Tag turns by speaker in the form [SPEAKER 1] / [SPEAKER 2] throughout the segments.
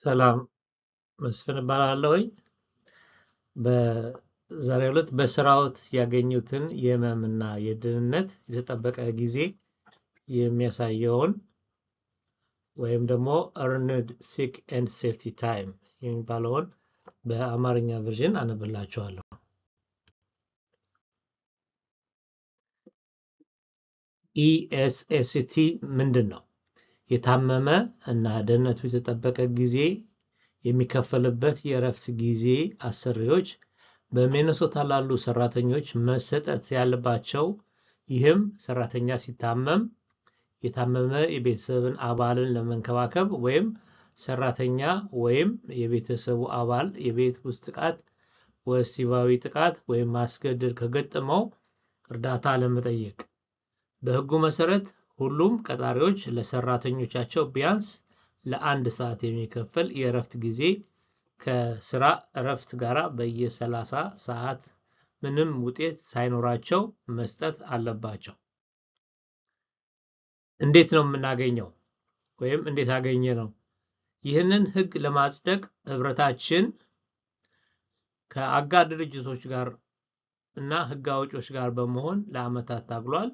[SPEAKER 1] ሰላም መስፍን እባላለሁኝ። በዛሬው ዕለት በስራዎት ያገኙትን የህመምና የደህንነት የተጠበቀ ጊዜ የሚያሳየውን ወይም ደግሞ earned sick and safety time የሚባለውን በአማርኛ ቨርዥን አነብላችኋለሁ። ESST ምንድን ነው? የታመመ እና ደህንነቱ የተጠበቀ ጊዜ የሚከፈልበት የእረፍት ጊዜ አሰሪዎች በሚኔሶታ ላሉ ሰራተኞች መሰጠት ያለባቸው። ይህም ሰራተኛ ሲታመም የታመመ የቤተሰብን አባልን ለመንከባከብ ወይም ሰራተኛ ወይም የቤተሰቡ አባል የቤት ውስጥ ጥቃት፣ ወሲባዊ ጥቃት ወይም ማስገደድ ከገጠመው እርዳታ ለመጠየቅ። በህጉ መሰረት ሁሉም ቀጣሪዎች ለሰራተኞቻቸው ቢያንስ ለአንድ ሰዓት የሚከፈል የእረፍት ጊዜ ከስራ እረፍት ጋር በየ30 ሰዓት ምንም ውጤት ሳይኖራቸው መስጠት አለባቸው። እንዴት ነው የምናገኘው ወይም እንዴት አገኘ ነው? ይህንን ህግ ለማጽደቅ ህብረታችን ከአጋር ድርጅቶች ጋር እና ህግ አውጪዎች ጋር በመሆን ለአመታት ታግሏል።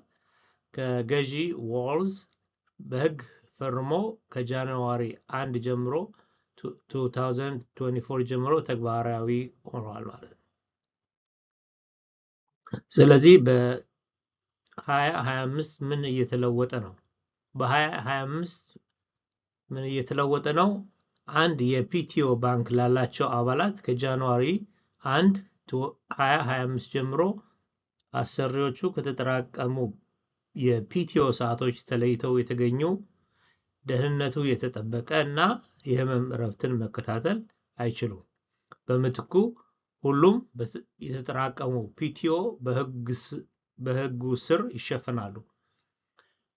[SPEAKER 1] ከገዢ ዎልዝ በህግ ፈርሞ ከጃንዋሪ 1 ጀምሮ 2024 ጀምሮ ተግባራዊ ሆኗል ማለት ነው። ስለዚህ በ2025 ምን እየተለወጠ ነው? በ2025 ምን እየተለወጠ ነው? አንድ የፒቲኦ ባንክ ላላቸው አባላት ከጃንዋሪ 1 2025 ጀምሮ አሰሪዎቹ ከተጠራቀሙ የፒቲኦ ሰዓቶች ተለይተው የተገኙ ደህንነቱ የተጠበቀ እና የህመም እረፍትን መከታተል አይችሉም። በምትኩ ሁሉም የተጠራቀሙ ፒቲኦ በህጉ ስር ይሸፈናሉ።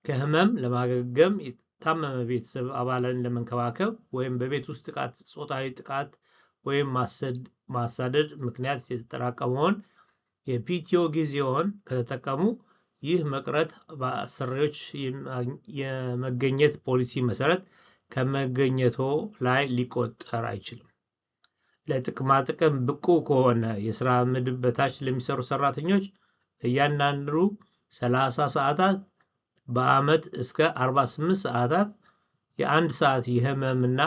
[SPEAKER 1] ከህመም ለማገገም የታመመ ቤተሰብ አባልን ለመንከባከብ ወይም በቤት ውስጥ ጥቃት፣ ጾታዊ ጥቃት ወይም ማሳደድ ምክንያት የተጠራቀመውን የፒቲኦ ጊዜውን ከተጠቀሙ ይህ መቅረት በአሰሪዎች የመገኘት ፖሊሲ መሰረት ከመገኘቶ ላይ ሊቆጠር አይችልም። ለጥቅማ ጥቅም ብቁ ከሆነ የስራ ምድብ በታች ለሚሰሩ ሰራተኞች እያንዳንዱ 30 ሰዓታት በአመት እስከ 48 ሰዓታት የአንድ ሰዓት የህመምና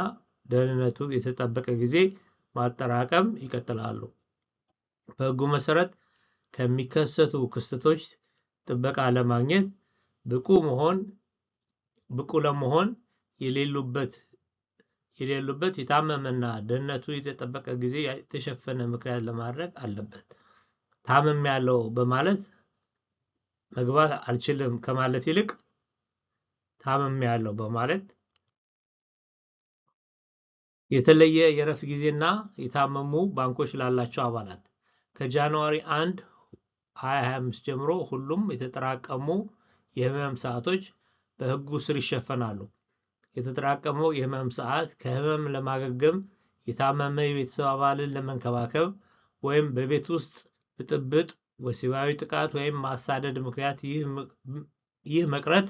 [SPEAKER 1] ደህንነቱ የተጠበቀ ጊዜ ማጠራቀም ይቀጥላሉ። በህጉ መሰረት ከሚከሰቱ ክስተቶች ጥበቃ ለማግኘት ብቁ ለመሆን የሌሉበት የታመመና ደህንነቱ የተጠበቀ ጊዜ የተሸፈነ ምክንያት ለማድረግ አለበት። ታመም ያለው በማለት መግባት አልችልም ከማለት ይልቅ ታመም ያለው በማለት የተለየ የእረፍት ጊዜና የታመሙ ባንኮች ላላቸው አባላት ከጃንዋሪ 1 2025 ጀምሮ ሁሉም የተጠራቀሙ የህመም ሰዓቶች በህጉ ስር ይሸፈናሉ። የተጠራቀመው የህመም ሰዓት ከህመም ለማገገም፣ የታመመ የቤተሰብ አባልን ለመንከባከብ ወይም በቤት ውስጥ ብጥብጥ፣ ወሲባዊ ጥቃት ወይም ማሳደድ ምክንያት ይህ መቅረት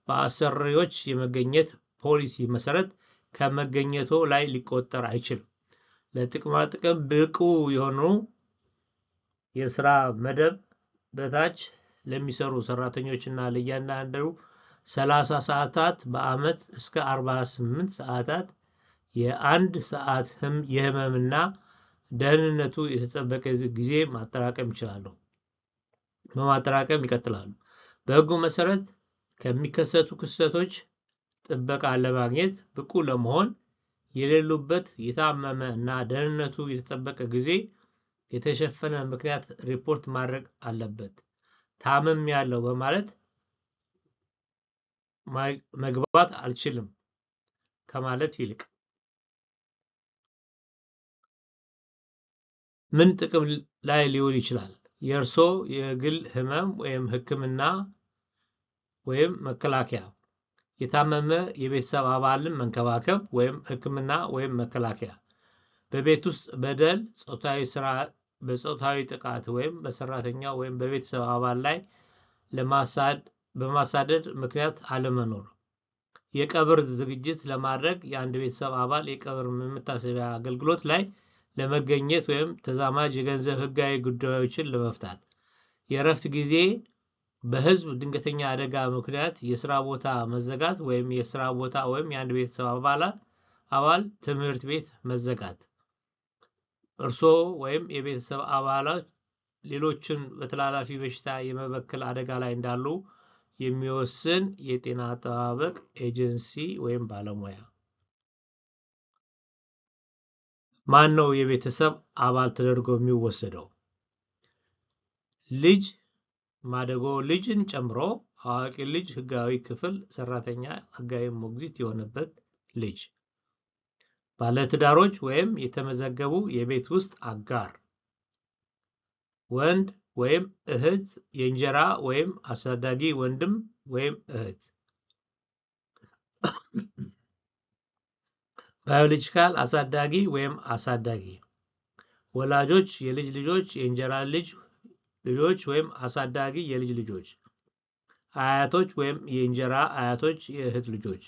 [SPEAKER 1] በአሰሪዎች የመገኘት ፖሊሲ መሰረት ከመገኘቶ ላይ ሊቆጠር አይችልም። ለጥቅማ ጥቅም ብቁ የሆኑ የስራ መደብ በታች ለሚሰሩ ሰራተኞችና ለእያንዳንዱ 30 ሰዓታት በአመት እስከ 48 ሰዓታት የአንድ ሰዓት የህመምና ደህንነቱ የተጠበቀ ጊዜ ማጠራቀም ይችላሉ። በማጠራቀም ይቀጥላሉ። በህጉ መሰረት ከሚከሰቱ ክስተቶች ጥበቃ ለማግኘት ብቁ ለመሆን የሌሉበት የታመመ እና ደህንነቱ የተጠበቀ ጊዜ የተሸፈነ ምክንያት ሪፖርት ማድረግ አለበት። ታመም ያለው በማለት መግባት አልችልም ከማለት ይልቅ ምን ጥቅም ላይ ሊውል ይችላል? የእርሶ የግል ህመም ወይም ህክምና ወይም መከላከያ፣ የታመመ የቤተሰብ አባልን መንከባከብ ወይም ህክምና ወይም መከላከያ፣ በቤት ውስጥ በደል፣ በጾታዊ ጥቃት ወይም በሰራተኛ ወይም በቤተሰብ አባል ላይ በማሳደድ ምክንያት አለመኖር፣ የቀብር ዝግጅት ለማድረግ የአንድ ቤተሰብ አባል የቀብር መታሰቢያ አገልግሎት ላይ ለመገኘት ወይም ተዛማጅ የገንዘብ ህጋዊ ጉዳዮችን ለመፍታት የእረፍት ጊዜ በህዝብ ድንገተኛ አደጋ ምክንያት የሥራ ቦታ መዘጋት ወይም የሥራ ቦታ ወይም የአንድ ቤተሰብ አባል ትምህርት ቤት መዘጋት እርስዎ ወይም የቤተሰብ አባላት ሌሎችን በተላላፊ በሽታ የመበከል አደጋ ላይ እንዳሉ የሚወስን የጤና አጠባበቅ ኤጀንሲ ወይም ባለሙያ ማን ነው የቤተሰብ አባል ተደርጎ የሚወሰደው ልጅ ማደጎ ልጅን ጨምሮ አዋቂ ልጅ ህጋዊ ክፍል ሰራተኛ ህጋዊ ሞግዚት የሆነበት ልጅ ባለትዳሮች ወይም የተመዘገቡ የቤት ውስጥ አጋር ወንድ ወይም እህት የእንጀራ ወይም አሳዳጊ ወንድም ወይም እህት ባዮሎጂካል አሳዳጊ ወይም አሳዳጊ ወላጆች የልጅ ልጆች የእንጀራ ልጆች ወይም አሳዳጊ የልጅ ልጆች አያቶች ወይም የእንጀራ አያቶች የእህት ልጆች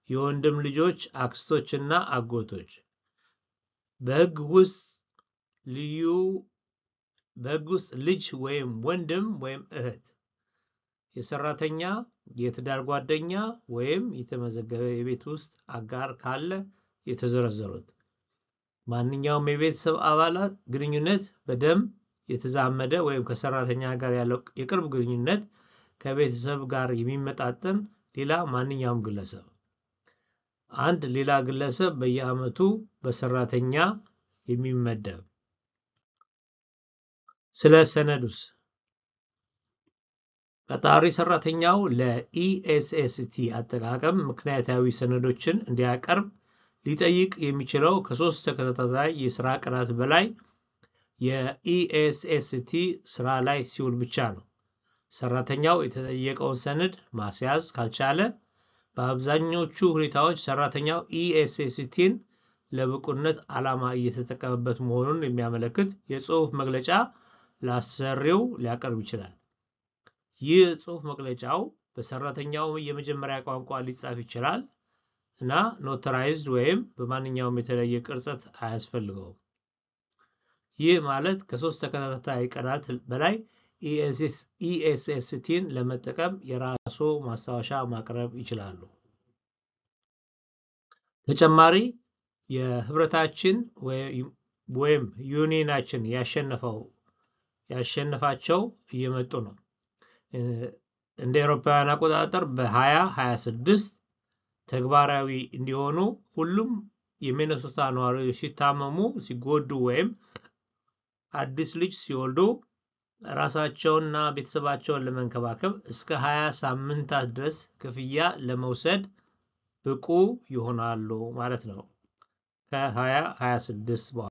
[SPEAKER 1] የወንድም ልጆች አክስቶችና አጎቶች በህግ ውስጥ ልጅ ወይም ወንድም ወይም እህት የሰራተኛ የትዳር ጓደኛ ወይም የተመዘገበ የቤት ውስጥ አጋር ካለ የተዘረዘሩት ማንኛውም የቤተሰብ አባላት ግንኙነት በደም የተዛመደ ወይም ከሰራተኛ ጋር ያለው የቅርብ ግንኙነት ከቤተሰብ ጋር የሚመጣጠን ሌላ ማንኛውም ግለሰብ አንድ ሌላ ግለሰብ በየዓመቱ በሰራተኛ የሚመደብ ስለ ሰነዱስ ቀጣሪ ሰራተኛው ለኢኤስኤስቲ አጠቃቀም ምክንያታዊ ሰነዶችን እንዲያቀርብ ሊጠይቅ የሚችለው ከ3 ተከታታይ የሥራ ቀናት በላይ የኢኤስኤስቲ ስራ ላይ ሲውል ብቻ ነው ሰራተኛው የተጠየቀውን ሰነድ ማስያዝ ካልቻለ በአብዛኞቹ ሁኔታዎች ሰራተኛው ኢኤስኤስቲን ለብቁነት ዓላማ እየተጠቀመበት መሆኑን የሚያመለክት የጽሑፍ መግለጫ ለአሰሪው ሊያቀርብ ይችላል ይህ ጽሑፍ መግለጫው በሰራተኛው የመጀመሪያ ቋንቋ ሊጻፍ ይችላል እና ኖታራይዝድ ወይም በማንኛውም የተለየ ቅርጸት አያስፈልገውም ይህ ማለት ከ3 ተከታታይ ቀናት በላይ ኢኤስኤስቲን ለመጠቀም የራሱ ማስታወሻ ማቅረብ ይችላሉ ተጨማሪ የህብረታችን ወይም ዩኒየናችን ያሸነፋቸው እየመጡ ነው እንደ አውሮፓውያን አቆጣጠር በ2026 ተግባራዊ እንዲሆኑ ሁሉም የሚኔሶታ ነዋሪዎች ሲታመሙ ሲጎዱ ወይም አዲስ ልጅ ሲወልዱ ራሳቸውንና ቤተሰባቸውን ለመንከባከብ እስከ 20 ሳምንታት ድረስ ክፍያ ለመውሰድ ብቁ ይሆናሉ ማለት ነው ከ2026